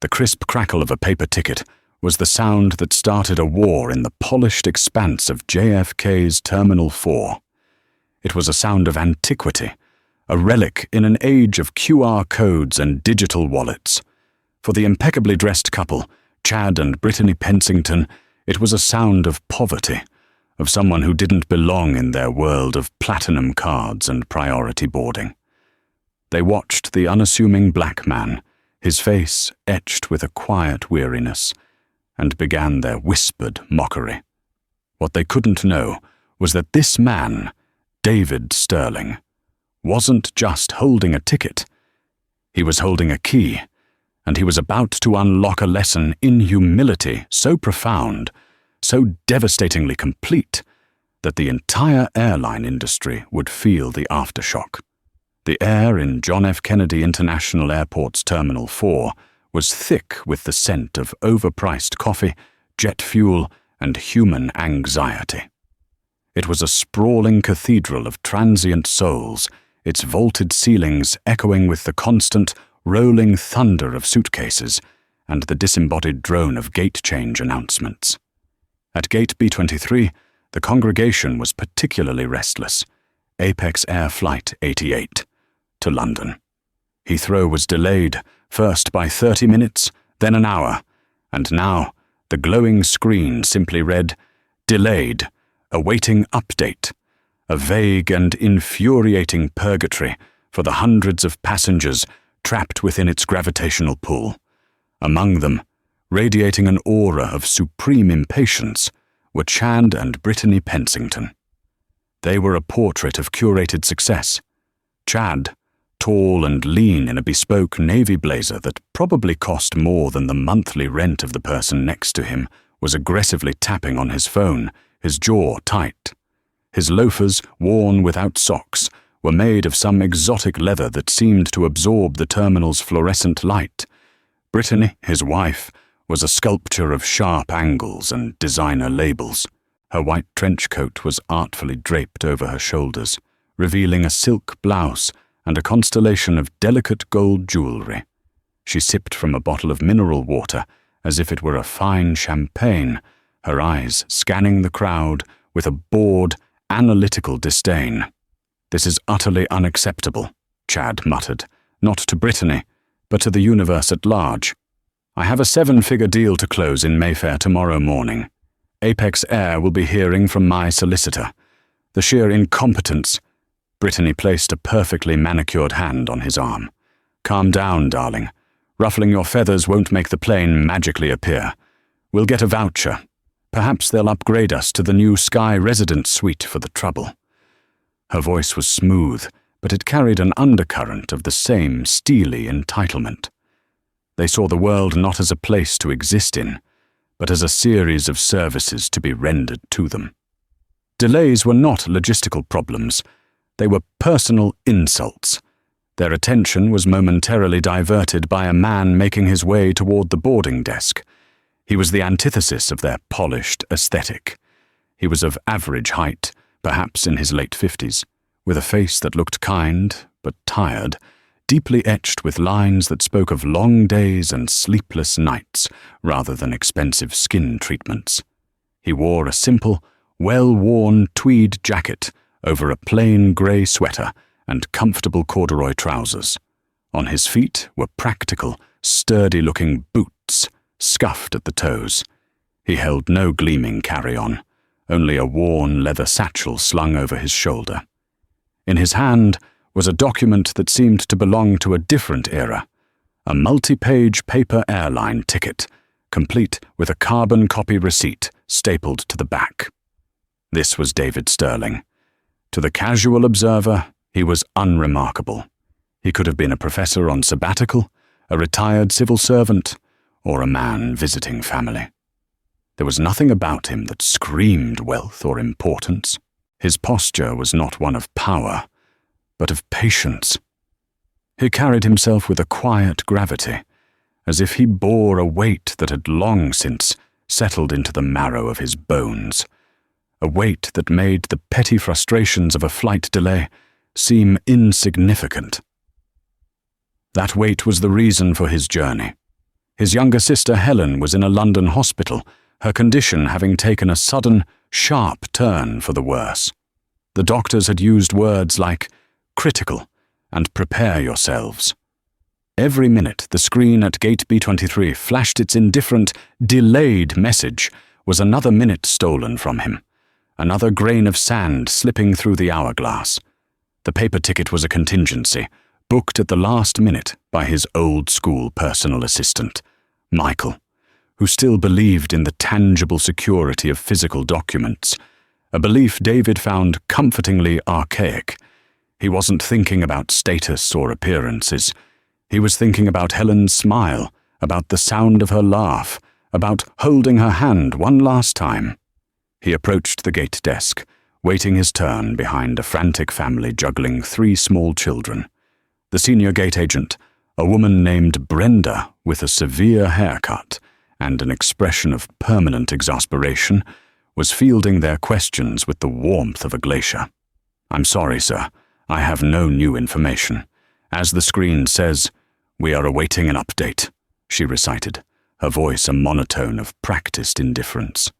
The crisp crackle of a paper ticket was the sound that started a war in the polished expanse of JFK's Terminal 4. It was a sound of antiquity, a relic in an age of QR codes and digital wallets. For the impeccably dressed couple, Chad and Brittany Pensington, it was a sound of poverty, of someone who didn't belong in their world of platinum cards and priority boarding. They watched the unassuming black man, his face etched with a quiet weariness, and began their whispered mockery. What they couldn't know was that this man, David Sterling, wasn't just holding a ticket. He was holding a key, and he was about to unlock a lesson in humility so profound, so devastatingly complete, that the entire airline industry would feel the aftershock. The air in John F. Kennedy International Airport's Terminal 4 was thick with the scent of overpriced coffee, jet fuel, and human anxiety. It was a sprawling cathedral of transient souls, its vaulted ceilings echoing with the constant, rolling thunder of suitcases and the disembodied drone of gate change announcements. At Gate B23, the congregation was particularly restless. Apex Air Flight 88 to London. Heathrow was delayed, first by 30 minutes, then an hour, and now the glowing screen simply read, "Delayed, awaiting update," a vague and infuriating purgatory for the hundreds of passengers trapped within its gravitational pull. Among them, radiating an aura of supreme impatience, were Chad and Brittany Pensington. They were a portrait of curated success. Chad, tall and lean in a bespoke navy blazer that probably cost more than the monthly rent of the person next to him, was aggressively tapping on his phone, his jaw tight. His loafers, worn without socks, were made of some exotic leather that seemed to absorb the terminal's fluorescent light. Brittany, his wife, was a sculpture of sharp angles and designer labels. Her white trench coat was artfully draped over her shoulders, revealing a silk blouse and a constellation of delicate gold jewelry. She sipped from a bottle of mineral water as if it were a fine champagne, her eyes scanning the crowd with a bored, analytical disdain. "This is utterly unacceptable," Chad muttered, not to Brittany, but to the universe at large. "I have a 7-figure deal to close in Mayfair tomorrow morning. Apex Air will be hearing from my solicitor. The sheer incompetence—" Brittany placed a perfectly manicured hand on his arm. "Calm down, darling. Ruffling your feathers won't make the plane magically appear. We'll get a voucher. Perhaps they'll upgrade us to the new Sky Residence Suite for the trouble." Her voice was smooth, but it carried an undercurrent of the same steely entitlement. They saw the world not as a place to exist in, but as a series of services to be rendered to them. Delays were not logistical problems. They were personal insults. Their attention was momentarily diverted by a man making his way toward the boarding desk. He was the antithesis of their polished aesthetic. He was of average height, perhaps in his late 50s, with a face that looked kind but tired, deeply etched with lines that spoke of long days and sleepless nights rather than expensive skin treatments. He wore a simple, well-worn tweed jacket over a plain grey sweater and comfortable corduroy trousers. On his feet were practical, sturdy-looking boots, scuffed at the toes. He held no gleaming carry-on, only a worn leather satchel slung over his shoulder. In his hand was a document that seemed to belong to a different era, a multi-page paper airline ticket, complete with a carbon copy receipt stapled to the back. This was David Sterling. To the casual observer, he was unremarkable. He could have been a professor on sabbatical, a retired civil servant, or a man visiting family. There was nothing about him that screamed wealth or importance. His posture was not one of power, but of patience. He carried himself with a quiet gravity, as if he bore a weight that had long since settled into the marrow of his bones, a weight that made the petty frustrations of a flight delay seem insignificant. That weight was the reason for his journey. His younger sister Helen was in a London hospital, her condition having taken a sudden, sharp turn for the worse. The doctors had used words like critical and prepare yourselves. Every minute the screen at gate B23 flashed its indifferent, delayed message was another minute stolen from him, another grain of sand slipping through the hourglass. The paper ticket was a contingency, booked at the last minute by his old-school personal assistant, Michael, who still believed in the tangible security of physical documents, a belief David found comfortingly archaic. He wasn't thinking about status or appearances. He was thinking about Helen's smile, about the sound of her laugh, about holding her hand one last time. He approached the gate desk, waiting his turn behind a frantic family juggling 3 small children. The senior gate agent, a woman named Brenda with a severe haircut and an expression of permanent exasperation, was fielding their questions with the warmth of a glacier. "I'm sorry, sir. I have no new information. As the screen says, we are awaiting an update," she recited, her voice a monotone of practiced indifference.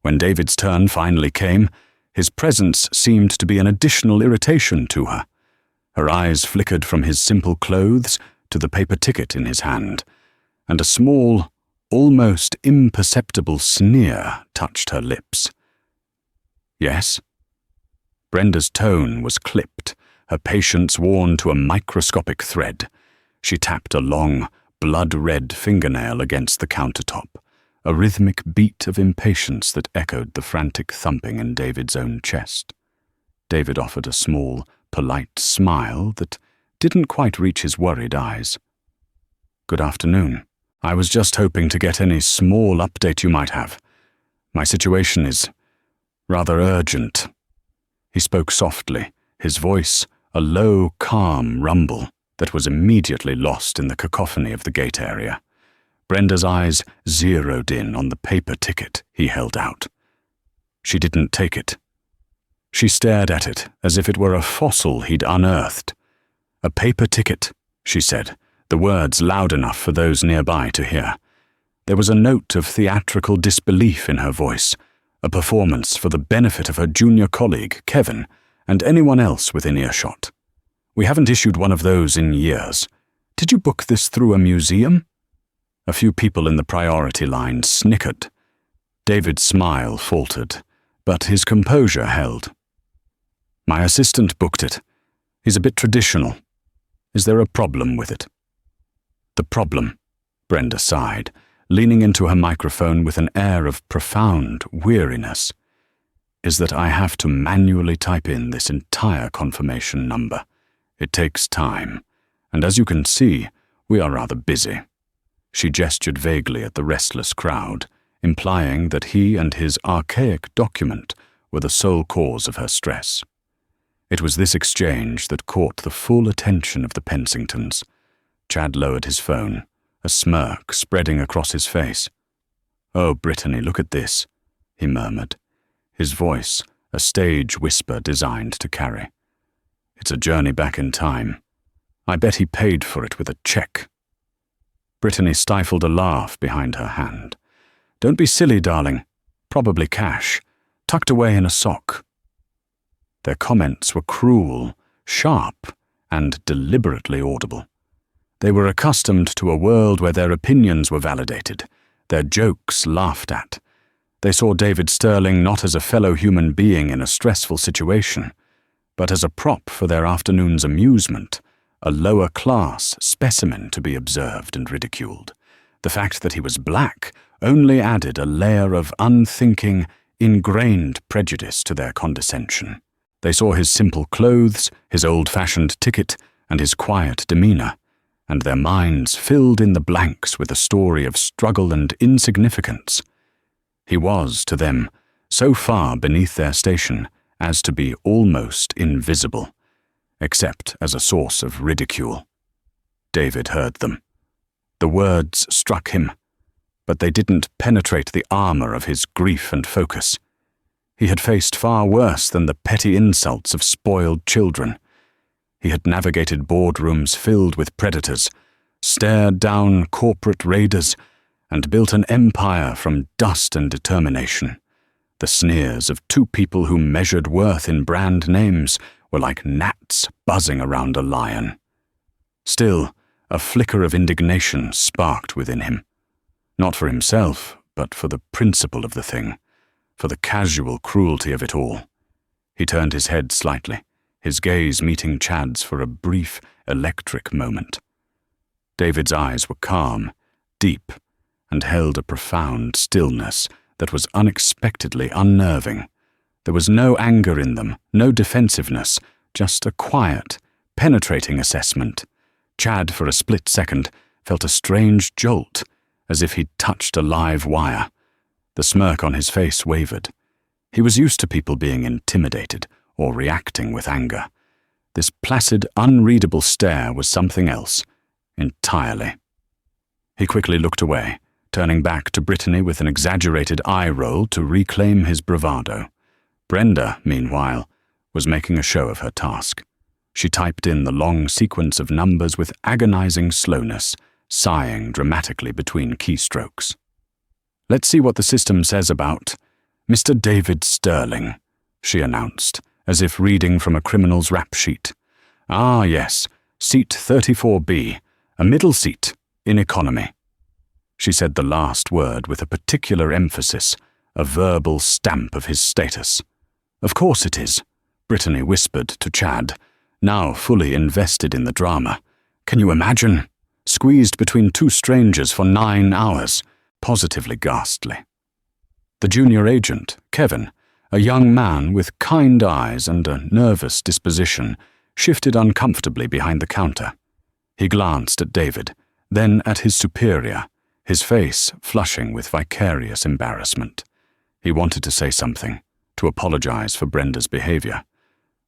When David's turn finally came, his presence seemed to be an additional irritation to her. Her eyes flickered from his simple clothes to the paper ticket in his hand, and a small, almost imperceptible sneer touched her lips. "Yes?" Brenda's tone was clipped, her patience worn to a microscopic thread. She tapped a long, blood-red fingernail against the countertop, a rhythmic beat of impatience that echoed the frantic thumping in David's own chest. David offered a small, polite smile that didn't quite reach his worried eyes. "Good afternoon. I was just hoping to get any small update you might have. My situation is rather urgent." He spoke softly, his voice a low, calm rumble that was immediately lost in the cacophony of the gate area. Brenda's eyes zeroed in on the paper ticket he held out. She didn't take it. She stared at it as if it were a fossil he'd unearthed. "A paper ticket," she said, the words loud enough for those nearby to hear. There was a note of theatrical disbelief in her voice, a performance for the benefit of her junior colleague, Kevin, and anyone else within earshot. "We haven't issued one of those in years. Did you book this through a museum?" A few people in the priority line snickered. David's smile faltered, but his composure held. "My assistant booked it. He's a bit traditional. Is there a problem with it?" "The problem," Brenda sighed, leaning into her microphone with an air of profound weariness, "is that I have to manually type in this entire confirmation number. It takes time, and as you can see, we are rather busy." She gestured vaguely at the restless crowd, implying that he and his archaic document were the sole cause of her stress. It was this exchange that caught the full attention of the Pensingtons. Chad lowered his phone, a smirk spreading across his face. "Oh, Brittany, look at this," he murmured, his voice a stage whisper designed to carry. "It's a journey back in time. I bet he paid for it with a check." Brittany stifled a laugh behind her hand. "Don't be silly, darling. Probably cash, tucked away in a sock." Their comments were cruel, sharp, and deliberately audible. They were accustomed to a world where their opinions were validated, their jokes laughed at. They saw David Sterling not as a fellow human being in a stressful situation, but as a prop for their afternoon's amusement, a lower-class specimen to be observed and ridiculed. The fact that he was black only added a layer of unthinking, ingrained prejudice to their condescension. They saw his simple clothes, his old-fashioned ticket, and his quiet demeanor, and their minds filled in the blanks with a story of struggle and insignificance. He was, to them, so far beneath their station as to be almost invisible, except as a source of ridicule. David heard them. The words struck him, but they didn't penetrate the armor of his grief and focus. He had faced far worse than the petty insults of spoiled children. He had navigated boardrooms filled with predators, stared down corporate raiders, and built an empire from dust and determination. The sneers of two people who measured worth in brand names were like gnats buzzing around a lion. Still, a flicker of indignation sparked within him. Not for himself, but for the principle of the thing, for the casual cruelty of it all. He turned his head slightly, his gaze meeting Chad's for a brief, electric moment. David's eyes were calm, deep, and held a profound stillness that was unexpectedly unnerving. There was no anger in them, no defensiveness, just a quiet, penetrating assessment. Chad, for a split second, felt a strange jolt, as if he'd touched a live wire. The smirk on his face wavered. He was used to people being intimidated or reacting with anger. This placid, unreadable stare was something else, entirely. He quickly looked away, turning back to Brittany with an exaggerated eye roll to reclaim his bravado. Brenda, meanwhile, was making a show of her task. She typed in the long sequence of numbers with agonizing slowness, sighing dramatically between keystrokes. "Let's see what the system says about Mr. David Sterling," she announced, as if reading from a criminal's rap sheet. "Ah, yes, seat 34B, a middle seat, in economy." She said the last word with a particular emphasis, a verbal stamp of his status. "Of course it is," Brittany whispered to Chad, now fully invested in the drama. "Can you imagine? Squeezed between two strangers for 9 hours. Positively ghastly." The junior agent, Kevin, a young man with kind eyes and a nervous disposition, shifted uncomfortably behind the counter. He glanced at David, then at his superior, his face flushing with vicarious embarrassment. He wanted to say something, to apologize for Brenda's behavior.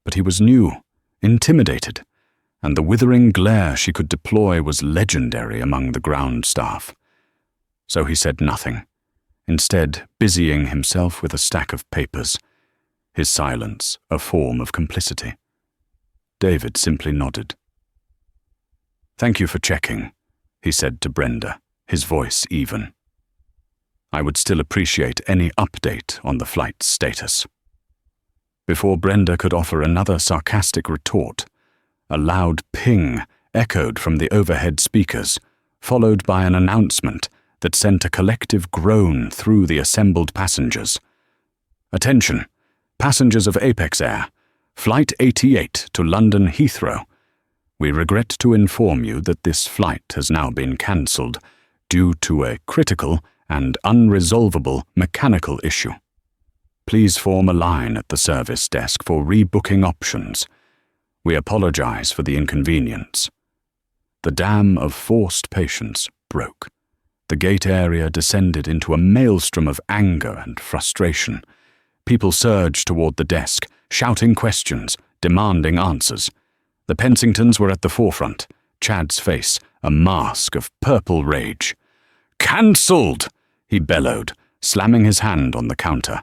But he was new, intimidated, and the withering glare she could deploy was legendary among the ground staff. So he said nothing, instead busying himself with a stack of papers, his silence a form of complicity. David simply nodded. "Thank you for checking," he said to Brenda, his voice even. "I would still appreciate any update on the flight's status." Before Brenda could offer another sarcastic retort, a loud ping echoed from the overhead speakers, followed by an announcement that sent a collective groan through the assembled passengers. "Attention, passengers of Apex Air, Flight 88 to London Heathrow. We regret to inform you that this flight has now been cancelled due to a critical and unresolvable mechanical issue. Please form a line at the service desk for rebooking options. We apologize for the inconvenience." The dam of forced patience broke. The gate area descended into a maelstrom of anger and frustration. People surged toward the desk, shouting questions, demanding answers. The Pensingtons were at the forefront, Chad's face a mask of purple rage. "Cancelled!" he bellowed, slamming his hand on the counter.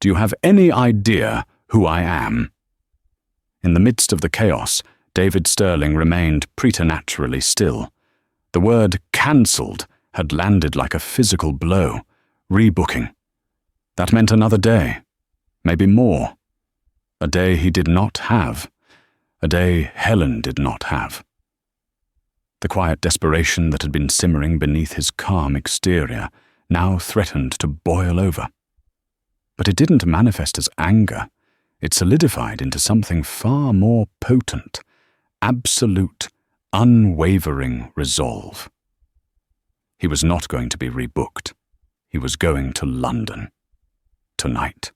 "Do you have any idea who I am?" In the midst of the chaos, David Sterling remained preternaturally still. The word "cancelled" had landed like a physical blow. Rebooking. That meant another day. Maybe more. A day he did not have. A day Helen did not have. The quiet desperation that had been simmering beneath his calm exterior now threatened to boil over. But it didn't manifest as anger. It solidified into something far more potent, absolute, unwavering resolve. He was not going to be rebooked. He was going to London. Tonight.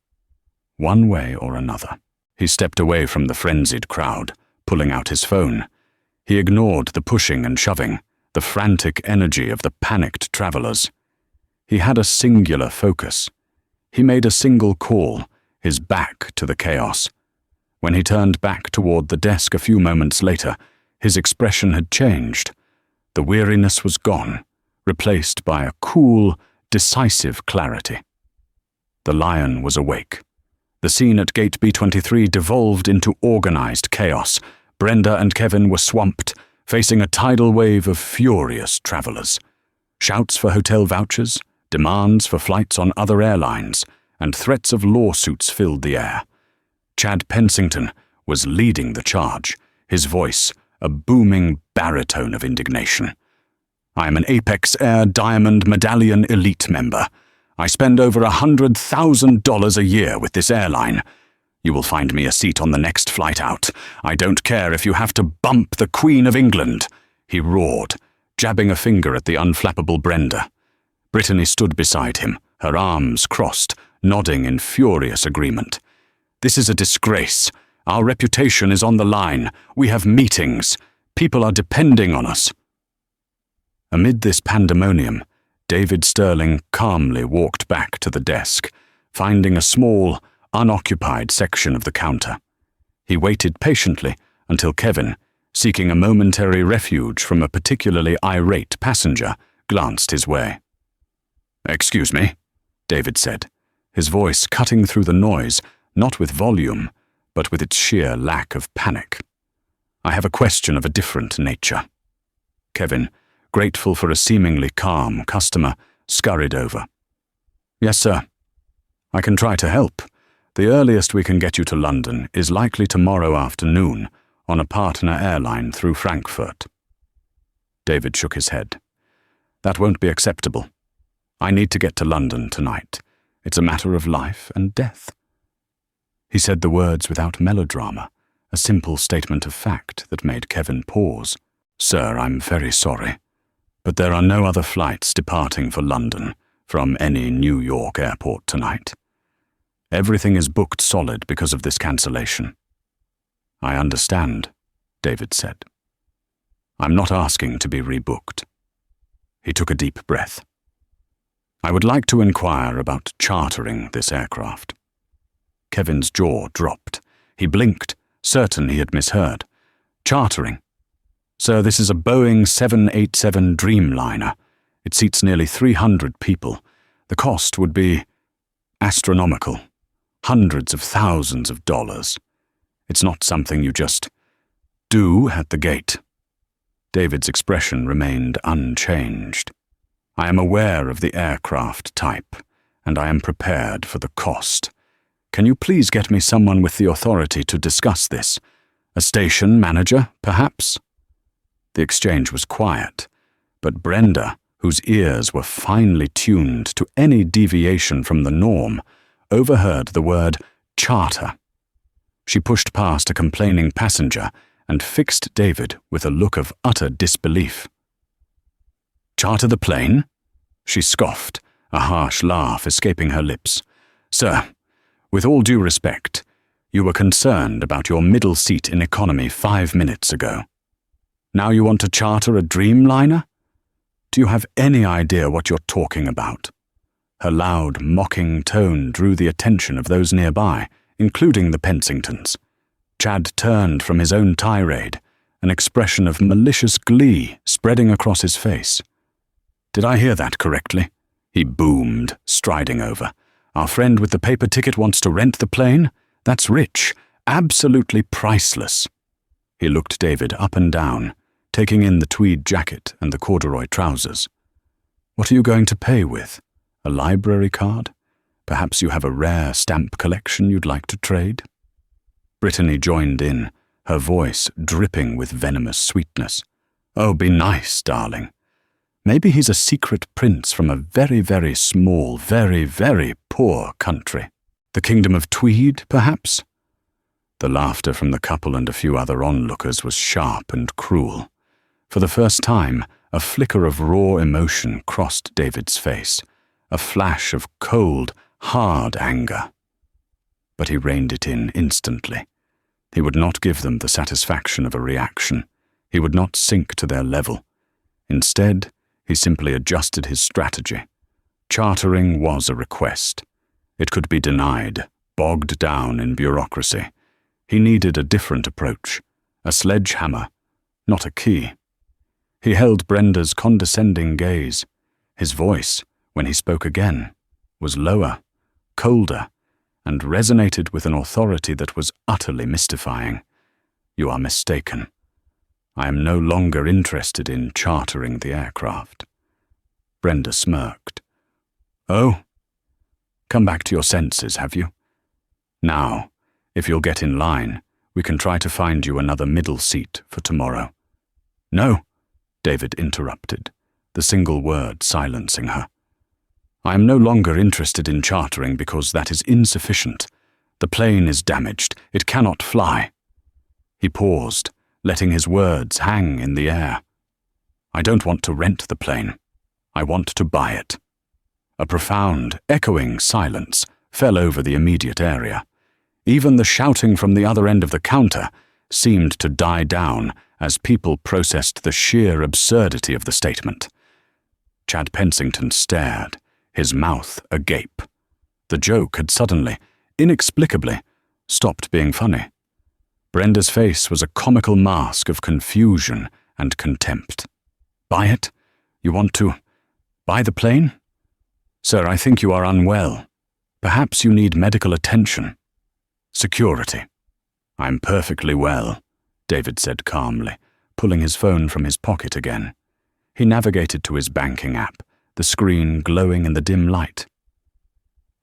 One way or another. He stepped away from the frenzied crowd, pulling out his phone. He ignored the pushing and shoving, the frantic energy of the panicked travelers. He had a singular focus. He made a single call, his back to the chaos. When he turned back toward the desk a few moments later, his expression had changed. The weariness was gone, replaced by a cool, decisive clarity. The lion was awake. The scene at Gate B23 devolved into organized chaos. Brenda and Kevin were swamped, facing a tidal wave of furious travelers. Shouts for hotel vouchers, demands for flights on other airlines, and threats of lawsuits filled the air. Chad Pensington was leading the charge, his voice a booming baritone of indignation. "I am an Apex Air Diamond Medallion Elite member. I spend over $100,000 a year with this airline. You will find me a seat on the next flight out. I don't care if you have to bump the Queen of England," he roared, jabbing a finger at the unflappable Brenda. Brittany stood beside him, her arms crossed, nodding in furious agreement. "This is a disgrace. Our reputation is on the line. We have meetings. People are depending on us." Amid this pandemonium, David Sterling calmly walked back to the desk, finding a small, unoccupied section of the counter. He waited patiently until Kevin, seeking a momentary refuge from a particularly irate passenger, glanced his way. "Excuse me," David said, his voice cutting through the noise, not with volume, but with its sheer lack of panic. "I have a question of a different nature." Kevin, grateful for a seemingly calm customer, scurried over. "Yes, sir. I can try to help. The earliest we can get you to London is likely tomorrow afternoon on a partner airline through Frankfurt." David shook his head. "That won't be acceptable. I need to get to London tonight. It's a matter of life and death." He said the words without melodrama, a simple statement of fact that made Kevin pause. "Sir, I'm very sorry, but there are no other flights departing for London from any New York airport tonight. Everything is booked solid because of this cancellation." "I understand," David said. "I'm not asking to be rebooked." He took a deep breath. "I would like to inquire about chartering this aircraft." Kevin's jaw dropped. He blinked, certain he had misheard. "Chartering? Sir, this is a Boeing 787 Dreamliner. It seats nearly 300 people. The cost would be astronomical. Hundreds of thousands of dollars. It's not something you just do at the gate." David's expression remained unchanged. "I am aware of the aircraft type, and I am prepared for the cost. Can you please get me someone with the authority to discuss this? A station manager, perhaps?" The exchange was quiet, but Brenda, whose ears were finely tuned to any deviation from the norm, overheard the word charter. She pushed past a complaining passenger and fixed David with a look of utter disbelief. "Charter the plane?" She scoffed, a harsh laugh escaping her lips. "Sir, with all due respect, you were concerned about your middle seat in economy 5 minutes ago. Now you want to charter a Dreamliner? Do you have any idea what you're talking about?" Her loud, mocking tone drew the attention of those nearby, including the Pensingtons. Chad turned from his own tirade, an expression of malicious glee spreading across his face. "Did I hear that correctly?" he boomed, striding over. "Our friend with the paper ticket wants to rent the plane? That's rich, absolutely priceless." He looked David up and down, taking in the tweed jacket and the corduroy trousers. "What are you going to pay with? A library card? Perhaps you have a rare stamp collection you'd like to trade?" Brittany joined in, her voice dripping with venomous sweetness. "Oh, be nice, darling. Maybe he's a secret prince from a very, very small, very, very poor country. The Kingdom of Tweed, perhaps?" The laughter from the couple and a few other onlookers was sharp and cruel. For the first time, a flicker of raw emotion crossed David's face, a flash of cold, hard anger. But he reined it in instantly. He would not give them the satisfaction of a reaction. He would not sink to their level. Instead, he simply adjusted his strategy. Chartering was a request. It could be denied, bogged down in bureaucracy. He needed a different approach, a sledgehammer, not a key. He held Brenda's condescending gaze. His voice, when he spoke again, was lower, colder, and resonated with an authority that was utterly mystifying. "You are mistaken. I am no longer interested in chartering the aircraft. Brenda smirked. Oh? Come back to your senses, have you? Now, if you'll get in line, we can try to find you another middle seat for tomorrow. No, David interrupted, the single word silencing her. I am no longer interested in chartering because that is insufficient. The plane is damaged. It cannot fly. He paused, letting his words hang in the air. I don't want to rent the plane. I want to buy it. A profound, echoing silence fell over the immediate area. Even the shouting from the other end of the counter seemed to die down as people processed the sheer absurdity of the statement. Chad Pensington stared, his mouth agape. The joke had suddenly, inexplicably, stopped being funny. Brenda's face was a comical mask of confusion and contempt. Buy it? You want to buy the plane? Sir, I think you are unwell. Perhaps you need medical attention. Security. I'm perfectly well, David said calmly, pulling his phone from his pocket again. He navigated to his banking app, the screen glowing in the dim light.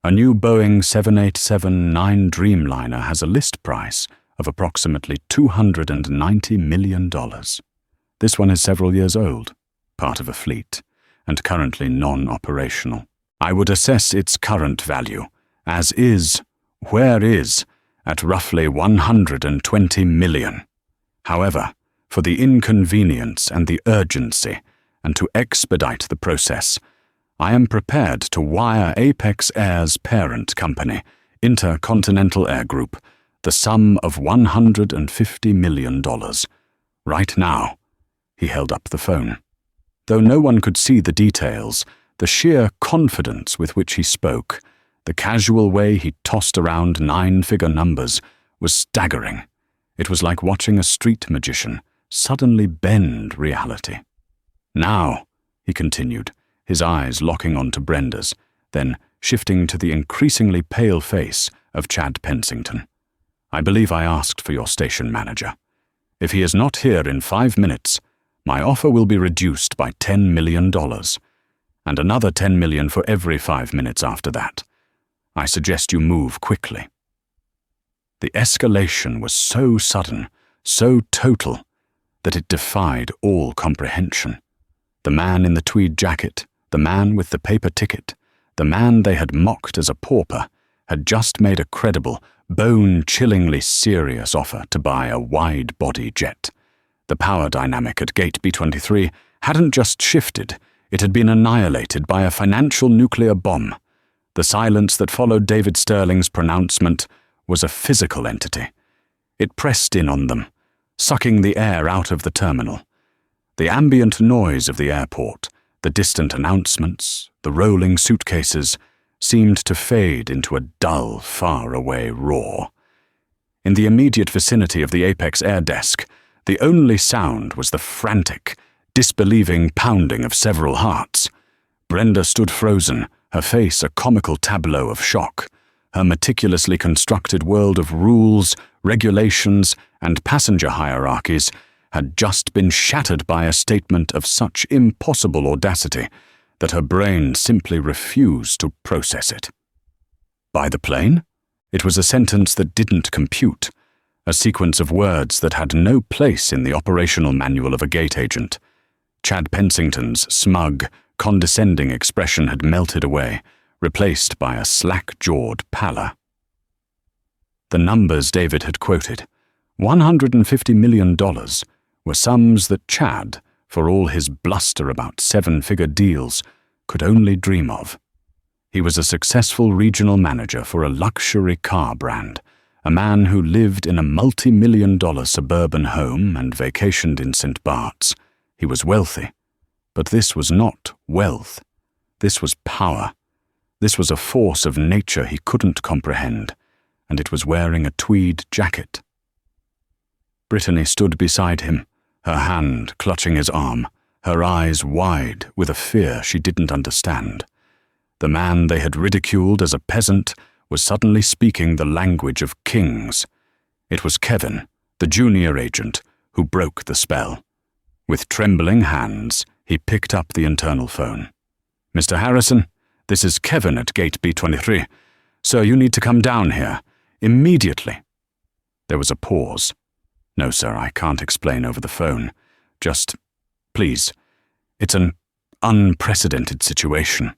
A new Boeing 787-9 Dreamliner has a list price of approximately $290 million. This one is several years old, part of a fleet, and currently non-operational. I would assess its current value, as is, where is, at roughly $120 million. However, for the inconvenience and the urgency, and to expedite the process, I am prepared to wire Apex Air's parent company, Intercontinental Air Group, the sum of $150 million. Right now. He held up the phone. Though no one could see the details, the sheer confidence with which he spoke, the casual way he tossed around 9-figure numbers, was staggering. It was like watching a street magician suddenly bend reality. Now, he continued, his eyes locking onto Brenda's, then shifting to the increasingly pale face of Chad Pensington. I believe I asked for your station manager. If he is not here in 5 minutes, my offer will be reduced by $10 million, and another $10 million for every 5 minutes after that. I suggest you move quickly. The escalation was so sudden, so total, that it defied all comprehension. The man in the tweed jacket, the man with the paper ticket, the man they had mocked as a pauper, had just made a credible, bone-chillingly serious offer to buy a wide-body jet. The power dynamic at Gate B-23 hadn't just shifted, it had been annihilated by a financial nuclear bomb. The silence that followed David Sterling's pronouncement was a physical entity. It pressed in on them, sucking the air out of the terminal. The ambient noise of the airport, the distant announcements, the rolling suitcases, seemed to fade into a dull, far-away roar. In the immediate vicinity of the Apex Air Desk, the only sound was the frantic, disbelieving pounding of several hearts. Brenda stood frozen, her face a comical tableau of shock. Her meticulously constructed world of rules, regulations, and passenger hierarchies had just been shattered by a statement of such impossible audacity that her brain simply refused to process it. Buy the plane? It was a sentence that didn't compute, a sequence of words that had no place in the operational manual of a gate agent. Chad Pensington's smug, condescending expression had melted away, replaced by a slack-jawed pallor. The numbers David had quoted, $150 million, were sums that Chad, for all his bluster about 7-figure deals, could only dream of. He was a successful regional manager for a luxury car brand, a man who lived in a multi-million-dollar suburban home and vacationed in St. Bart's. He was wealthy, but this was not wealth. This was power. This was a force of nature he couldn't comprehend, and it was wearing a tweed jacket. Brittany stood beside him, her hand clutching his arm, her eyes wide with a fear she didn't understand. The man they had ridiculed as a peasant was suddenly speaking the language of kings. It was Kevin, the junior agent, who broke the spell. With trembling hands, he picked up the internal phone. "Mr. Harrison, this is Kevin at Gate B23. Sir, you need to come down here. Immediately." There was a pause. "No, sir, I can't explain over the phone. Just, please, it's an unprecedented situation."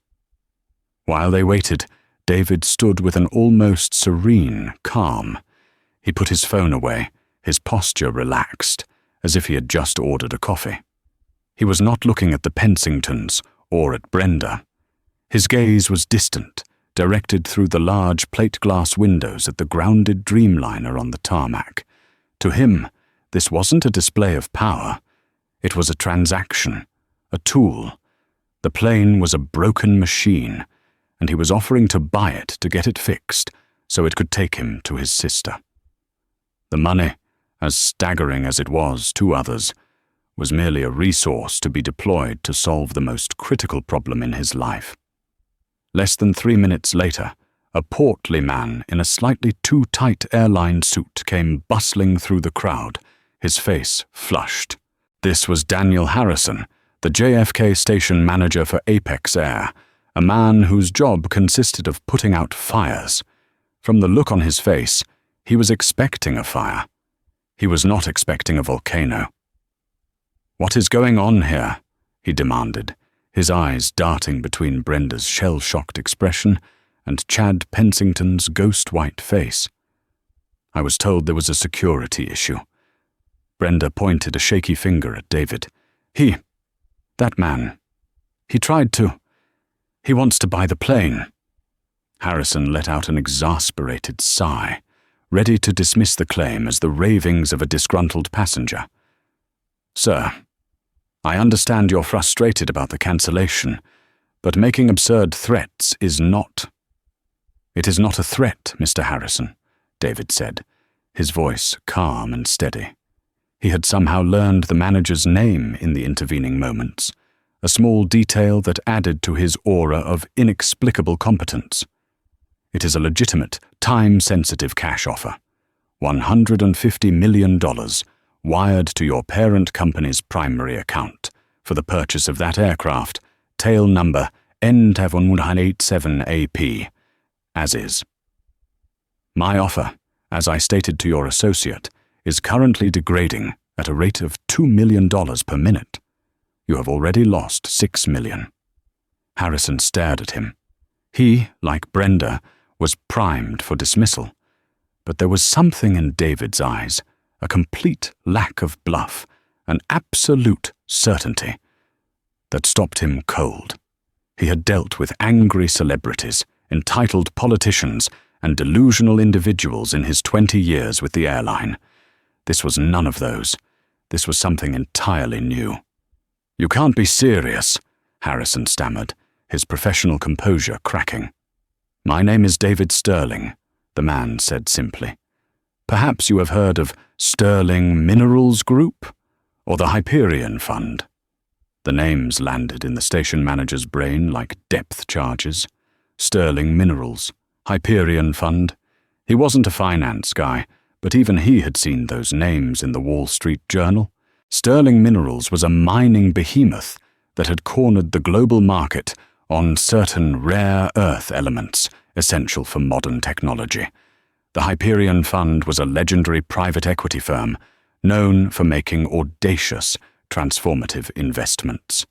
While they waited, David stood with an almost serene calm. He put his phone away, his posture relaxed, as if he had just ordered a coffee. He was not looking at the Pensingtons or at Brenda. His gaze was distant, directed through the large plate-glass windows at the grounded Dreamliner on the tarmac. To him, this wasn't a display of power. It was a transaction, a tool. The plane was a broken machine, and he was offering to buy it to get it fixed so it could take him to his sister. The money, as staggering as it was to others, was merely a resource to be deployed to solve the most critical problem in his life. Less than 3 minutes later, a portly man in a slightly too tight airline suit came bustling through the crowd, his face flushed. This was Daniel Harrison, the JFK station manager for Apex Air, a man whose job consisted of putting out fires. From the look on his face, he was expecting a fire. He was not expecting a volcano. "What is going on here?" he demanded, his eyes darting between Brenda's shell-shocked expression and Chad Pensington's ghost-white face. "I was told there was a security issue." Brenda pointed a shaky finger at David. That man, he wants to buy the plane." Harrison let out an exasperated sigh, ready to dismiss the claim as the ravings of a disgruntled passenger. "Sir, I understand you're frustrated about the cancellation, but making absurd threats is not." "It is not a threat, Mr. Harrison," David said, his voice calm and steady. He had somehow learned the manager's name in the intervening moments, a small detail that added to his aura of inexplicable competence. "It is a legitimate, time-sensitive cash offer. $150 million wired to your parent company's primary account for the purchase of that aircraft, tail number N787AP, as is. My offer, as I stated to your associate, is currently degrading at a rate of $2 million per minute. You have already lost $6 million. Harrison stared at him. He, like Brenda, was primed for dismissal, but there was something in David's eyes, a complete lack of bluff, an absolute certainty, that stopped him cold. He had dealt with angry celebrities, entitled politicians, and delusional individuals in his 20 years with the airline. This was none of those. This was something entirely new. "You can't be serious," Harrison stammered, his professional composure cracking. "My name is David Sterling," the man said simply. "Perhaps you have heard of Sterling Minerals Group or the Hyperion Fund." The names landed in the station manager's brain like depth charges. Sterling Minerals, Hyperion Fund. He wasn't a finance guy, but even he had seen those names in the Wall Street Journal. Sterling Minerals was a mining behemoth that had cornered the global market on certain rare earth elements essential for modern technology. The Hyperion Fund was a legendary private equity firm known for making audacious, transformative investments.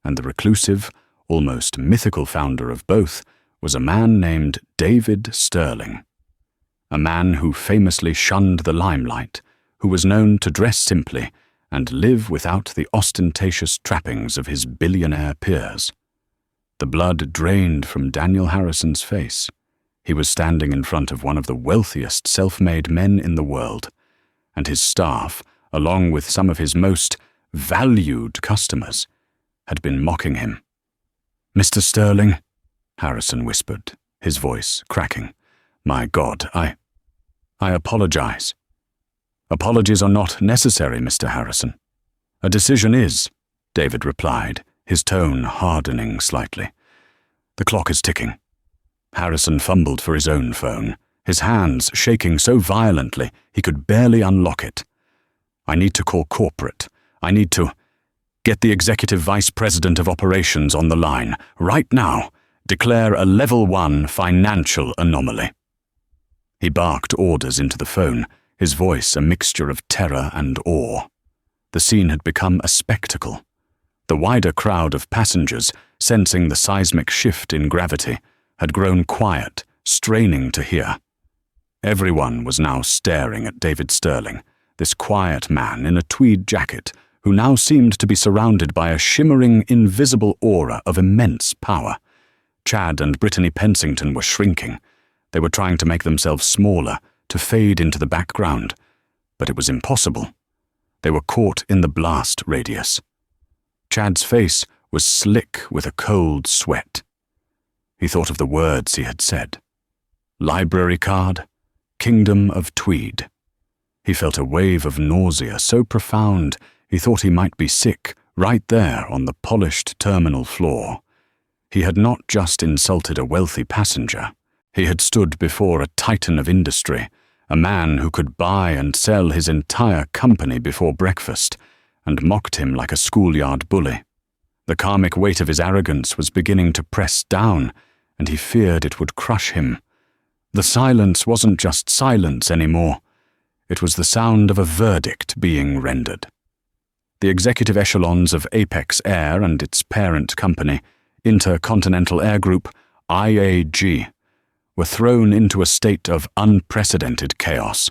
And the reclusive, almost mythical founder of both was a man named David Sterling. A man who famously shunned the limelight, who was known to dress simply and live without the ostentatious trappings of his billionaire peers. The blood drained from Daniel Harrison's face. He was standing in front of one of the wealthiest self-made men in the world, and his staff, along with some of his most valued customers, had been mocking him. "Mr. Sterling," Harrison whispered, his voice cracking. "My God, I apologize." "Apologies are not necessary, Mr. Harrison. A decision is," David replied, his tone hardening slightly. "The clock is ticking." Harrison fumbled for his own phone, his hands shaking so violently he could barely unlock it. "I need to call corporate. I need to—" Get the Executive Vice President of Operations on the line, right now. Declare a Level 1 financial anomaly." He barked orders into the phone, his voice a mixture of terror and awe. The scene had become a spectacle. The wider crowd of passengers, sensing the seismic shift in gravity, had grown quiet, straining to hear. Everyone was now staring at David Sterling, this quiet man in a tweed jacket who now seemed to be surrounded by a shimmering, invisible aura of immense power. Chad and Brittany Pensington were shrinking. They were trying to make themselves smaller, to fade into the background. But it was impossible. They were caught in the blast radius. Chad's face was slick with a cold sweat. He thought of the words he had said. Library card, Kingdom of Tweed. He felt a wave of nausea so profound he thought he might be sick right there on the polished terminal floor. He had not just insulted a wealthy passenger. He had stood before a titan of industry, a man who could buy and sell his entire company before breakfast, and mocked him like a schoolyard bully. The karmic weight of his arrogance was beginning to press down, and he feared it would crush him. The silence wasn't just silence anymore. It was the sound of a verdict being rendered. The executive echelons of Apex Air and its parent company, Intercontinental Air Group, IAG, were thrown into a state of unprecedented chaos.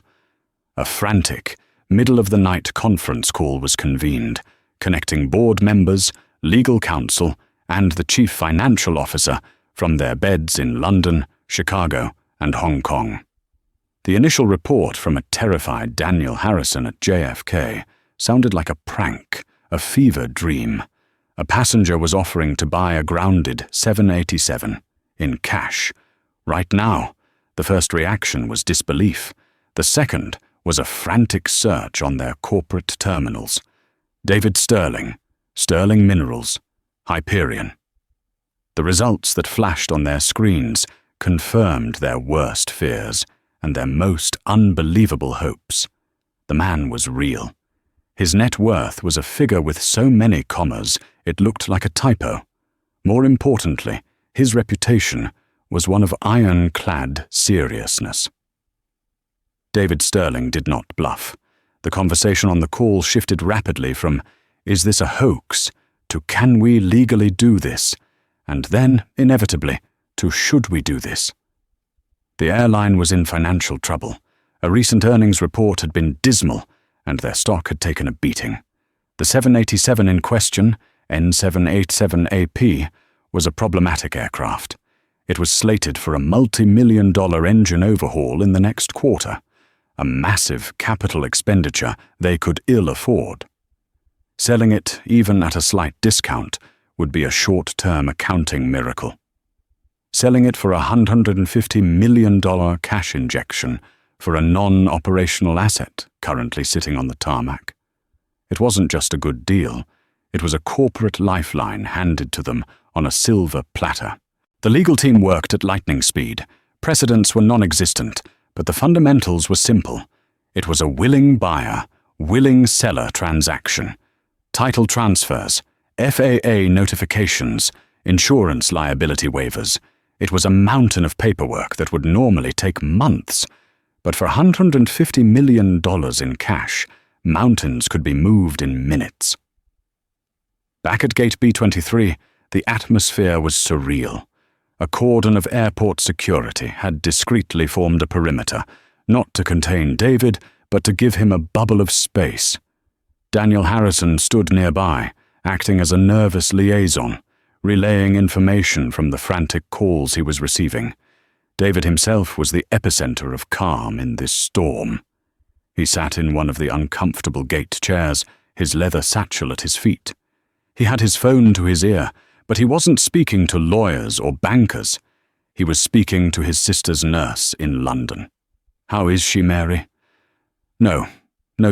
A frantic, middle-of-the-night conference call was convened, connecting board members, legal counsel, and the chief financial officer from their beds in London, Chicago, and Hong Kong. The initial report from a terrified Daniel Harrison at JFK sounded like a prank, a fever dream. A passenger was offering to buy a grounded 787 in cash. Right now, the first reaction was disbelief. The second was a frantic search on their corporate terminals. David Sterling, Sterling Minerals, Hyperion. The results that flashed on their screens confirmed their worst fears and their most unbelievable hopes. The man was real. His net worth was a figure with so many commas it looked like a typo. More importantly, his reputation was one of ironclad seriousness. David Sterling did not bluff. The conversation on the call shifted rapidly from, "Is this a hoax?" to "Can we legally do this?" and then, inevitably, to "Should we do this?" The airline was in financial trouble. A recent earnings report had been dismal, and their stock had taken a beating. The 787 in question, N787AP, was a problematic aircraft. It was slated for a multi-million-dollar engine overhaul in the next quarter, a massive capital expenditure they could ill afford. Selling it, even at a slight discount, would be a short-term accounting miracle. Selling it for a $150 million cash injection for a non-operational asset currently sitting on the tarmac. It wasn't just a good deal, it was a corporate lifeline handed to them on a silver platter. The legal team worked at lightning speed. Precedents were non-existent, but the fundamentals were simple. It was a willing buyer, willing seller transaction. Title transfers, FAA notifications, insurance liability waivers. It was a mountain of paperwork that would normally take months. But for $150 million in cash, mountains could be moved in minutes. Back at Gate B-23, the atmosphere was surreal. A cordon of airport security had discreetly formed a perimeter, not to contain David, but to give him a bubble of space. Daniel Harrison stood nearby, acting as a nervous liaison, relaying information from the frantic calls he was receiving. David himself was the epicenter of calm in this storm. He sat in one of the uncomfortable gate chairs, his leather satchel at his feet. He had his phone to his ear, but he wasn't speaking to lawyers or bankers. He was speaking to his sister's nurse in London. "How is she, Mary?" No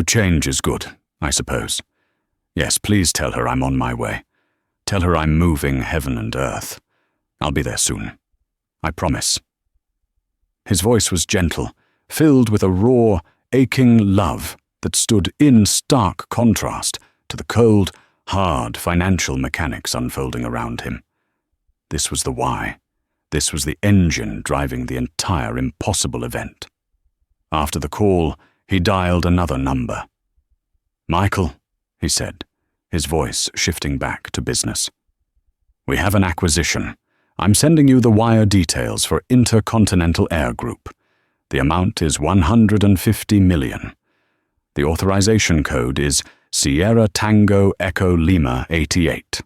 change is good, I suppose. Yes, please tell her I'm on my way. Tell her I'm moving heaven and earth. I'll be there soon. I promise." His voice was gentle, filled with a raw, aching love that stood in stark contrast to the cold, hard financial mechanics unfolding around him. This was the why. This was the engine driving the entire impossible event. After the call, he dialed another number. "Michael," he said, his voice shifting back to business. "We have an acquisition. I'm sending you the wire details for Intercontinental Air Group. The amount is $150 million. The authorization code is Sierra Tango Echo Lima 88.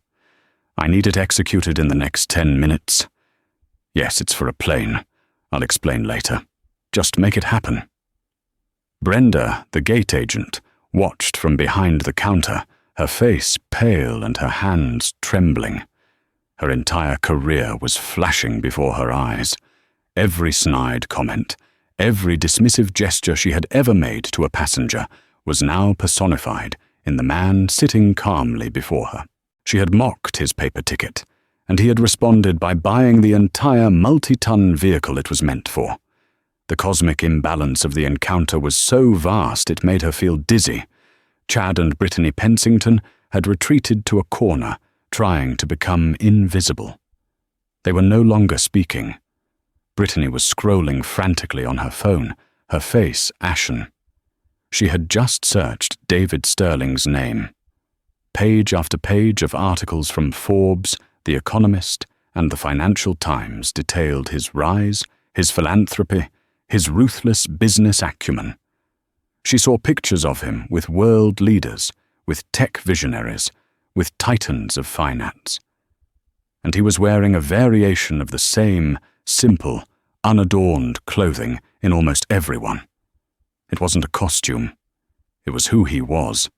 I need it executed in the next 10 minutes. Yes, it's for a plane. I'll explain later. Just make it happen." Brenda, the gate agent, watched from behind the counter, her face pale and her hands trembling. Her entire career was flashing before her eyes. Every snide comment, every dismissive gesture she had ever made to a passenger was now personified in the man sitting calmly before her. She had mocked his paper ticket, and he had responded by buying the entire multi-ton vehicle it was meant for. The cosmic imbalance of the encounter was so vast it made her feel dizzy. Chad and Brittany Pensington had retreated to a corner, trying to become invisible. They were no longer speaking. Brittany was scrolling frantically on her phone, her face ashen. She had just searched David Sterling's name. Page after page of articles from Forbes, The Economist, and the Financial Times detailed his rise, his philanthropy, his ruthless business acumen. She saw pictures of him with world leaders, with tech visionaries, with titans of finance. And he was wearing a variation of the same simple, unadorned clothing in almost everyone. It wasn't a costume. It was who he was.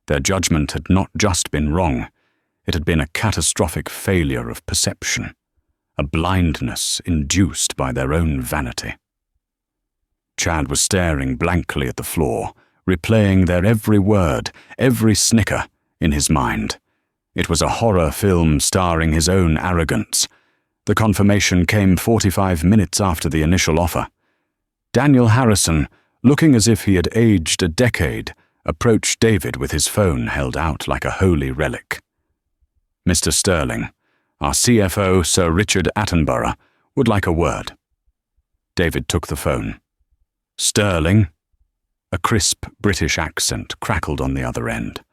Their judgment had not just been wrong, it had been a catastrophic failure of perception, a blindness induced by their own vanity. Chad was staring blankly at the floor, replaying their every word, every snicker, in his mind. It was a horror film starring his own arrogance. The confirmation came 45 minutes after the initial offer. Daniel Harrison, looking as if he had aged a decade, approached David with his phone held out like a holy relic. "Mr. Sterling, our CFO, Sir Richard Attenborough, would like a word." David took the phone. "Sterling?" A crisp British accent crackled on the other end.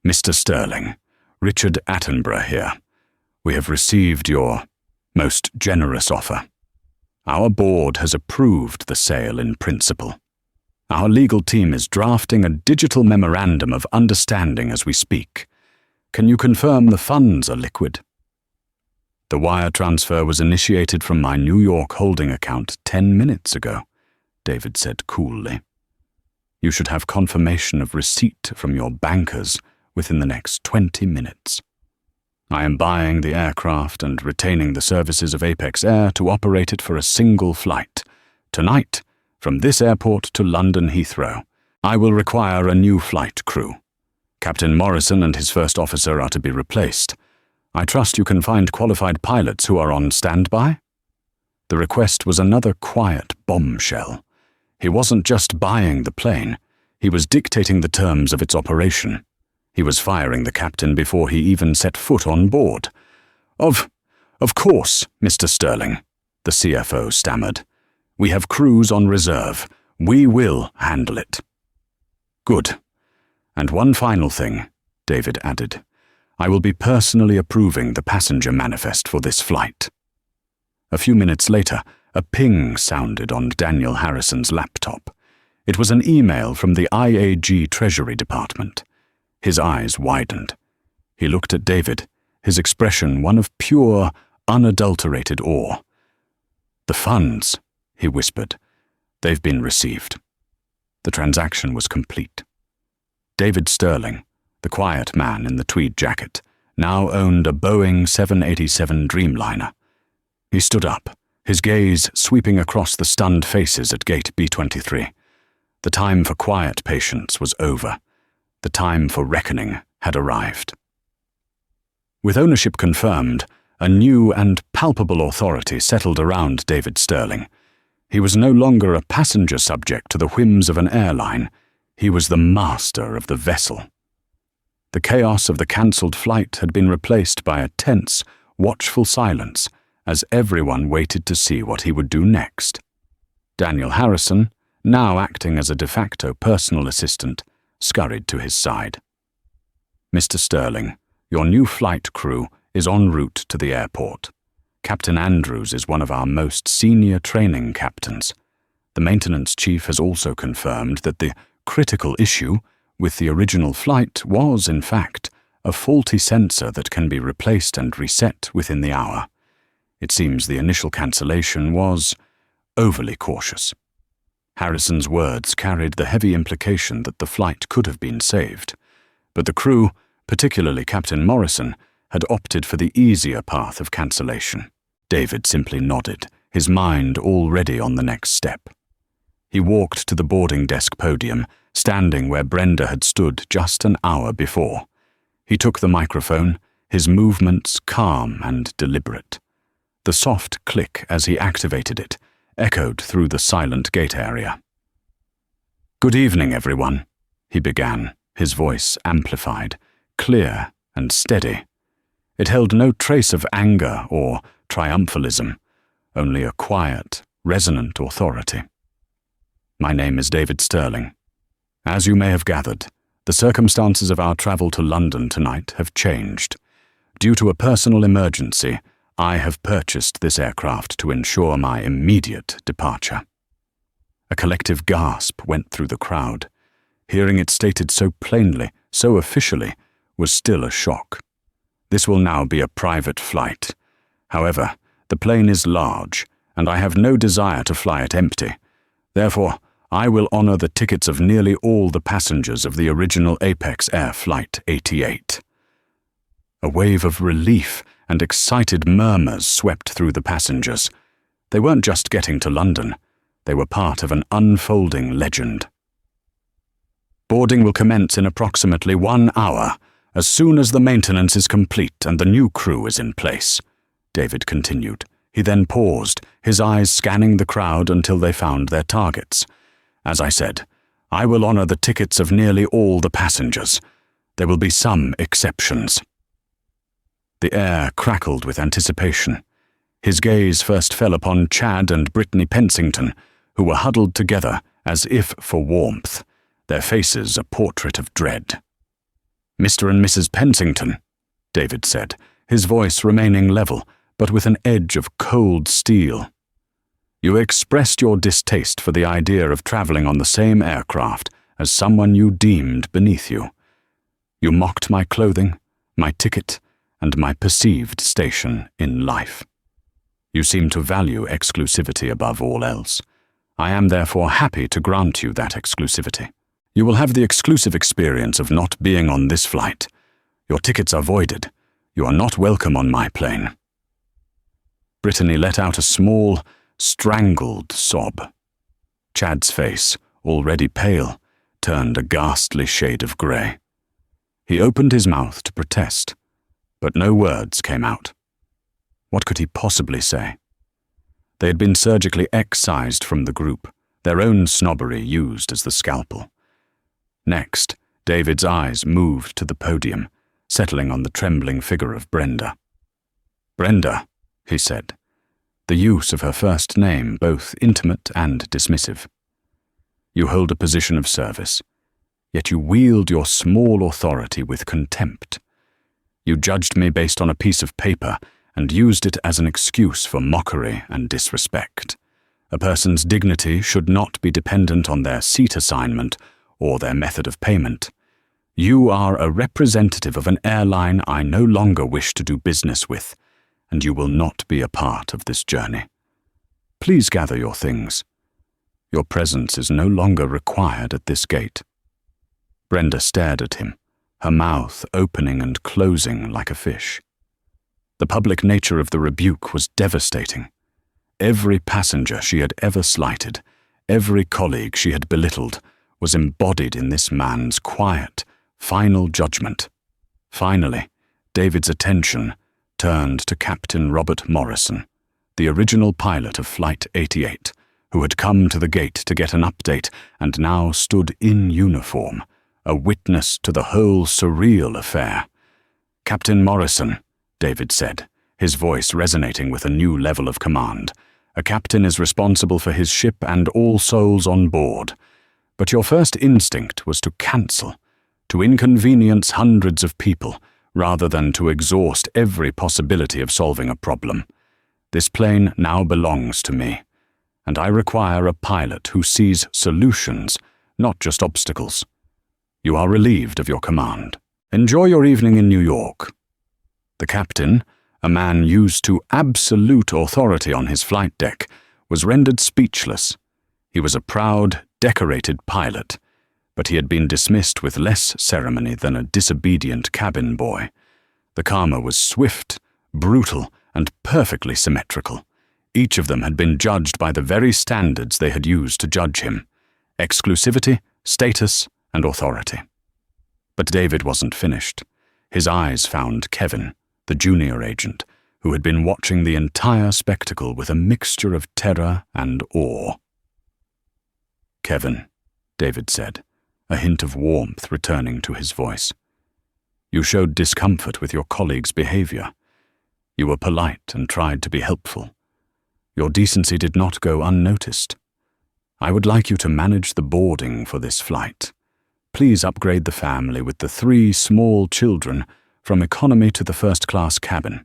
"Mr. Sterling, Richard Attenborough here. We have received your most generous offer. Our board has approved the sale in principle. Our legal team is drafting a digital memorandum of understanding as we speak. Can you confirm the funds are liquid?" "The wire transfer was initiated from my New York holding account 10 minutes ago," David said coolly. "You should have confirmation of receipt from your bankers within the next 20 minutes. I am buying the aircraft and retaining the services of Apex Air to operate it for a single flight. Tonight, from this airport to London Heathrow, I will require a new flight crew. Captain Morrison and his first officer are to be replaced. I trust you can find qualified pilots who are on standby?" The request was another quiet bombshell. He wasn't just buying the plane, he was dictating the terms of its operation. He was firing the captain before he even set foot on board. Of course, Mr. Sterling," the CFO stammered. "We have crews on reserve. We will handle it." "Good. And one final thing," David added. "I will be personally approving the passenger manifest for this flight." A few minutes later, a ping sounded on Daniel Harrison's laptop. It was an email from the IAG Treasury Department. His eyes widened. He looked at David, his expression one of pure, unadulterated awe. "The funds," he whispered. "They've been received." The transaction was complete. David Sterling, the quiet man in the tweed jacket, now owned a Boeing 787 Dreamliner. He stood up, his gaze sweeping across the stunned faces at gate B-23. The time for quiet patience was over. The time for reckoning had arrived. With ownership confirmed, a new and palpable authority settled around David Sterling. He was no longer a passenger subject to the whims of an airline. He was the master of the vessel. The chaos of the cancelled flight had been replaced by a tense, watchful silence as everyone waited to see what he would do next. Daniel Harrison, now acting as a de facto personal assistant, scurried to his side. "Mr. Sterling, your new flight crew is en route to the airport. Captain Andrews is one of our most senior training captains. The maintenance chief has also confirmed that the critical issue with the original flight was, in fact, a faulty sensor that can be replaced and reset within the hour. It seems the initial cancellation was overly cautious." Harrison's words carried the heavy implication that the flight could have been saved, but the crew, particularly Captain Morrison, had opted for the easier path of cancellation. David simply nodded, his mind already on the next step. He walked to the boarding desk podium, standing where Brenda had stood just an hour before. He took the microphone, his movements calm and deliberate. The soft click as he activated it echoed through the silent gate area. "Good evening, everyone," he began, his voice amplified, clear and steady. It held no trace of anger or triumphalism, only a quiet, resonant authority. "My name is David Sterling. As you may have gathered, the circumstances of our travel to London tonight have changed. Due to a personal emergency, I have purchased this aircraft to ensure my immediate departure." A collective gasp went through the crowd. Hearing it stated so plainly, so officially, was still a shock. This will now be a private flight. However, the plane is large, and I have no desire to fly it empty. Therefore, I will honor the tickets of nearly all the passengers of the original Apex Air Flight 88. A wave of relief and excited murmurs swept through the passengers. They weren't just getting to London. They were part of an unfolding legend. "Boarding will commence in approximately 1 hour, as soon as the maintenance is complete and the new crew is in place," David continued. He then paused, his eyes scanning the crowd until they found their targets. "As I said, I will honor the tickets of nearly all the passengers. There will be some exceptions." The air crackled with anticipation. His gaze first fell upon Chad and Brittany Pensington, who were huddled together as if for warmth, their faces a portrait of dread. "Mr. and Mrs. Pensington," David said, his voice remaining level, but with an edge of cold steel. "You expressed your distaste for the idea of traveling on the same aircraft as someone you deemed beneath you. You mocked my clothing, my ticket, and my perceived station in life. You seem to value exclusivity above all else. I am therefore happy to grant you that exclusivity. You will have the exclusive experience of not being on this flight. Your tickets are voided. You are not welcome on my plane." Brittany let out a small, strangled sob. Chad's face, already pale, turned a ghastly shade of grey. He opened his mouth to protest, but no words came out. What could he possibly say? They had been surgically excised from the group, their own snobbery used as the scalpel. Next, David's eyes moved to the podium, settling on the trembling figure of Brenda. "Brenda," he said, the use of her first name both intimate and dismissive. "You hold a position of service, yet you wield your small authority with contempt. You judged me based on a piece of paper and used it as an excuse for mockery and disrespect. A person's dignity should not be dependent on their seat assignment or their method of payment. You are a representative of an airline I no longer wish to do business with, and you will not be a part of this journey. Please gather your things. Your presence is no longer required at this gate." Brenda stared at him, her mouth opening and closing like a fish. The public nature of the rebuke was devastating. Every passenger she had ever slighted, every colleague she had belittled, was embodied in this man's quiet, final judgment. Finally, David's attention turned to Captain Robert Morrison, the original pilot of Flight 88, who had come to the gate to get an update and now stood in uniform, a witness to the whole surreal affair. "Captain Morrison," David said, his voice resonating with a new level of command. "A captain is responsible for his ship and all souls on board. But your first instinct was to cancel, to inconvenience hundreds of people, rather than to exhaust every possibility of solving a problem. This plane now belongs to me, and I require a pilot who sees solutions, not just obstacles. You are relieved of your command. Enjoy your evening in New York." The captain, a man used to absolute authority on his flight deck, was rendered speechless. He was a proud, decorated pilot, but he had been dismissed with less ceremony than a disobedient cabin boy. The karma was swift, brutal, and perfectly symmetrical. Each of them had been judged by the very standards they had used to judge him: exclusivity, status, and authority. But David wasn't finished. His eyes found Kevin, the junior agent, who had been watching the entire spectacle with a mixture of terror and awe. "Kevin," David said, a hint of warmth returning to his voice. "You showed discomfort with your colleague's behavior. You were polite and tried to be helpful. Your decency did not go unnoticed. I would like you to manage the boarding for this flight. Please upgrade the family with the 3 small children from economy to the first-class cabin.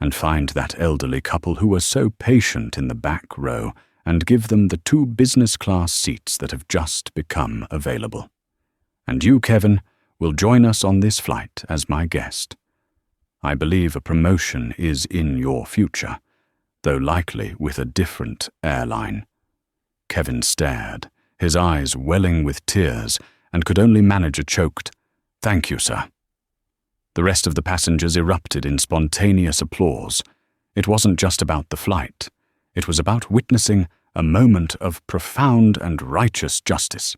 And find that elderly couple who were so patient in the back row and give them the 2 business-class seats that have just become available. And you, Kevin, will join us on this flight as my guest. I believe a promotion is in your future, though likely with a different airline." Kevin stared, his eyes welling with tears, and could only manage a choked, "Thank you, sir." The rest of the passengers erupted in spontaneous applause. It wasn't just about the flight. It was about witnessing a moment of profound and righteous justice.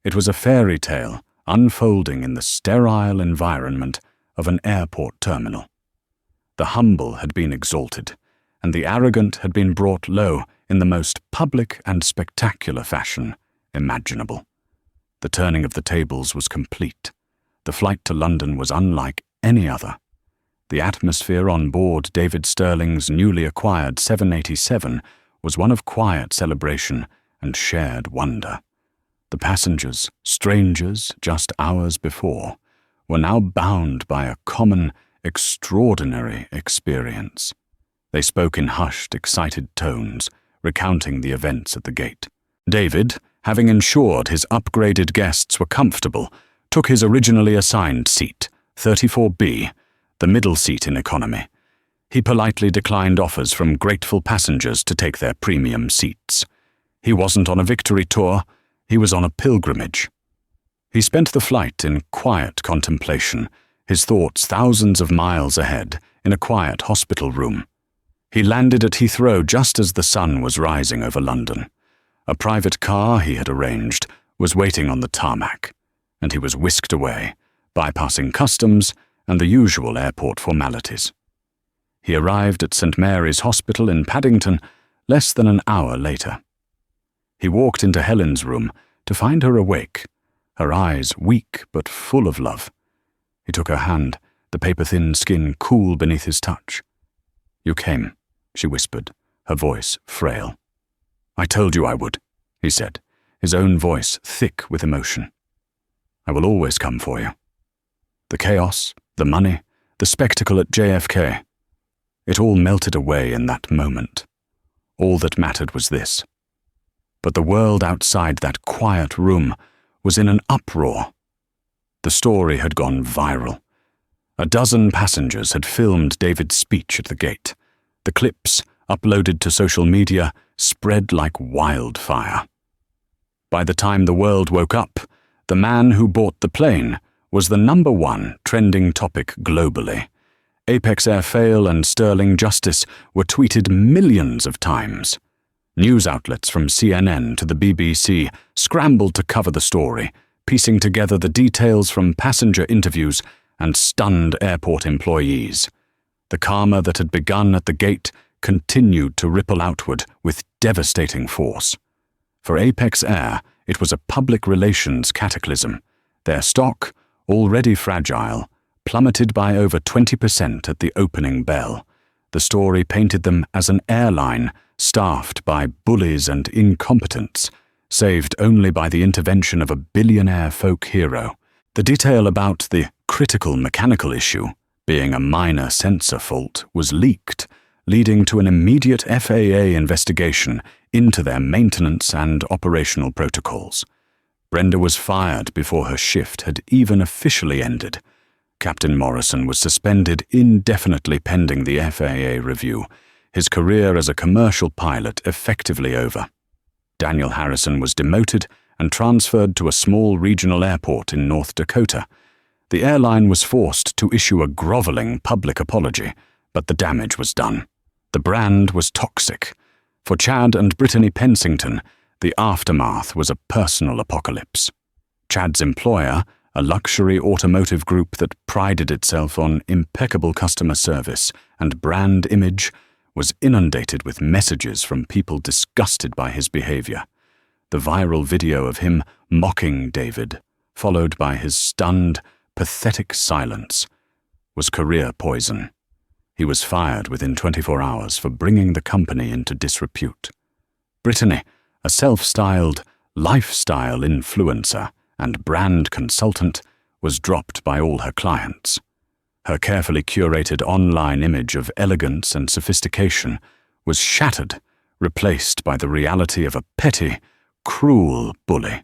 It was a fairy tale unfolding in the sterile environment of an airport terminal. The humble had been exalted, and the arrogant had been brought low in the most public and spectacular fashion imaginable. The turning of the tables was complete. The flight to London was unlike any other. The atmosphere on board David Sterling's newly acquired 787 was one of quiet celebration and shared wonder. The passengers, strangers just hours before, were now bound by a common, extraordinary experience. They spoke in hushed, excited tones, recounting the events at the gate. David, having ensured his upgraded guests were comfortable, took his originally assigned seat, 34B, the middle seat in economy. He politely declined offers from grateful passengers to take their premium seats. He wasn't on a victory tour, he was on a pilgrimage. He spent the flight in quiet contemplation, his thoughts thousands of miles ahead, in a quiet hospital room. He landed at Heathrow just as the sun was rising over London. A private car he had arranged was waiting on the tarmac, and he was whisked away, bypassing customs and the usual airport formalities. He arrived at St. Mary's Hospital in Paddington less than an hour later. He walked into Helen's room to find her awake, her eyes weak but full of love. He took her hand, the paper-thin skin cool beneath his touch. "You came," she whispered, her voice frail. "I told you I would," he said, his own voice thick with emotion. "I will always come for you." The chaos, the money, the spectacle at JFK, it all melted away in that moment. All that mattered was this. But the world outside that quiet room was in an uproar. The story had gone viral. A dozen passengers had filmed David's speech at the gate. The clips, uploaded to social media, spread like wildfire. By the time the world woke up, the man who bought the plane was the #1 trending topic globally. Apex Air fail and Sterling justice were tweeted millions of times. News outlets from CNN to the BBC scrambled to cover the story, piecing together the details from passenger interviews and stunned airport employees. The karma that had begun at the gate continued to ripple outward with devastating force. For Apex Air, it was a public relations cataclysm, Their stock, already fragile, plummeted by over 20% at the opening bell. The story painted them as an airline staffed by bullies and incompetents, saved only by the intervention of a billionaire folk hero. The detail about the critical mechanical issue, being a minor sensor fault, was leaked, leading to an immediate FAA investigation into their maintenance and operational protocols. Brenda was fired before her shift had even officially ended. Captain Morrison was suspended indefinitely pending the FAA review, his career as a commercial pilot effectively over. Daniel Harrison was demoted and transferred to a small regional airport in North Dakota. The airline was forced to issue a groveling public apology, but the damage was done. The brand was toxic. For Chad and Brittany Pensington, the aftermath was a personal apocalypse. Chad's employer, a luxury automotive group that prided itself on impeccable customer service and brand image, was inundated with messages from people disgusted by his behavior. The viral video of him mocking David, followed by his stunned, pathetic silence, was career poison. He was fired within 24 hours for bringing the company into disrepute. Brittany, a self-styled lifestyle influencer and brand consultant, was dropped by all her clients. Her carefully curated online image of elegance and sophistication was shattered, replaced by the reality of a petty, cruel bully.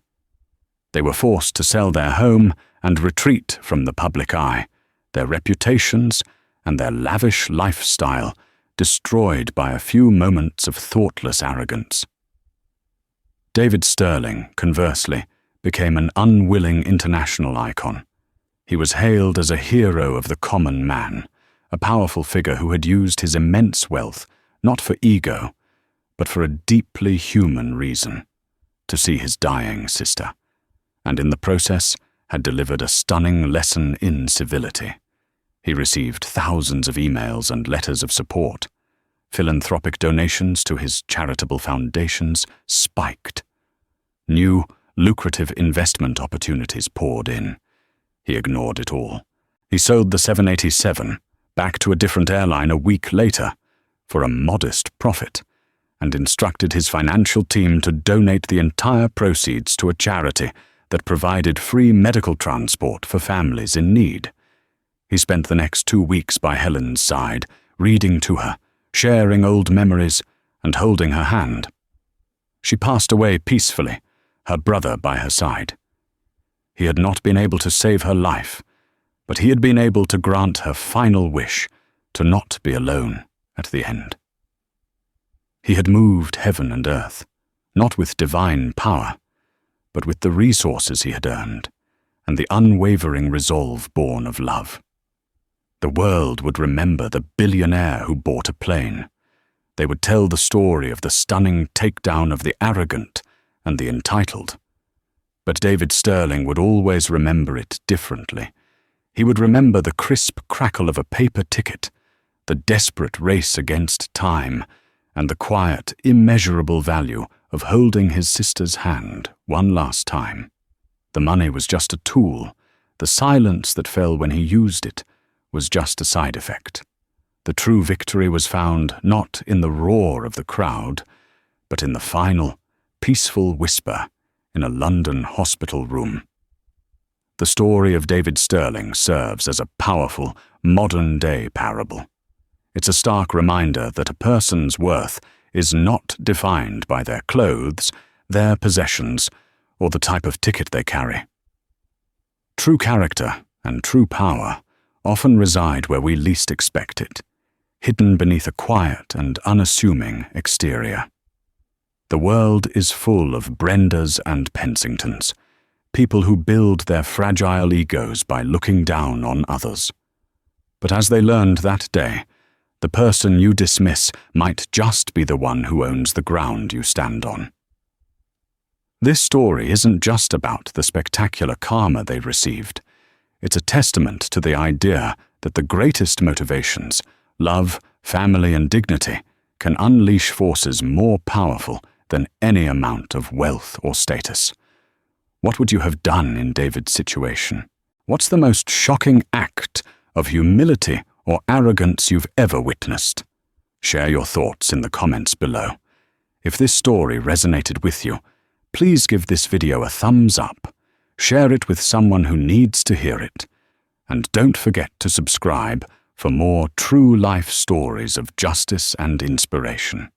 They were forced to sell their home and retreat from the public eye, their reputations and their lavish lifestyle destroyed by a few moments of thoughtless arrogance. David Sterling, conversely, became an unwilling international icon. He was hailed as a hero of the common man, a powerful figure who had used his immense wealth not for ego, but for a deeply human reason, to see his dying sister, and in the process had delivered a stunning lesson in civility. He received thousands of emails and letters of support. Philanthropic donations to his charitable foundations spiked. New, lucrative investment opportunities poured in. He ignored it all. He sold the 787 back to a different airline a week later for a modest profit, and instructed his financial team to donate the entire proceeds to a charity that provided free medical transport for families in need. He spent the next 2 weeks by Helen's side, reading to her, sharing old memories, and holding her hand. She passed away peacefully, her brother by her side. He had not been able to save her life, but he had been able to grant her final wish to not be alone at the end. He had moved heaven and earth, not with divine power, but with the resources he had earned and the unwavering resolve born of love. The world would remember the billionaire who bought a plane. They would tell the story of the stunning takedown of the arrogant and the entitled. But David Sterling would always remember it differently. He would remember the crisp crackle of a paper ticket, the desperate race against time, and the quiet, immeasurable value of holding his sister's hand one last time. The money was just a tool. The silence that fell when he used it was just a side effect. The true victory was found not in the roar of the crowd, but in the final, peaceful whisper in a London hospital room. The story of David Sterling serves as a powerful, modern-day parable. It's a stark reminder that a person's worth is not defined by their clothes, their possessions, or the type of ticket they carry. True character and true power often reside where we least expect it, hidden beneath a quiet and unassuming exterior. The world is full of Brendas and Pensingtons, people who build their fragile egos by looking down on others. But as they learned that day, the person you dismiss might just be the one who owns the ground you stand on. This story isn't just about the spectacular karma they received. It's a testament to the idea that the greatest motivations, love, family, and dignity, can unleash forces more powerful than any amount of wealth or status. What would you have done in David's situation? What's the most shocking act of humility or arrogance you've ever witnessed? Share your thoughts in the comments below. If this story resonated with you, please give this video a thumbs up, share it with someone who needs to hear it, and don't forget to subscribe for more true life stories of justice and inspiration.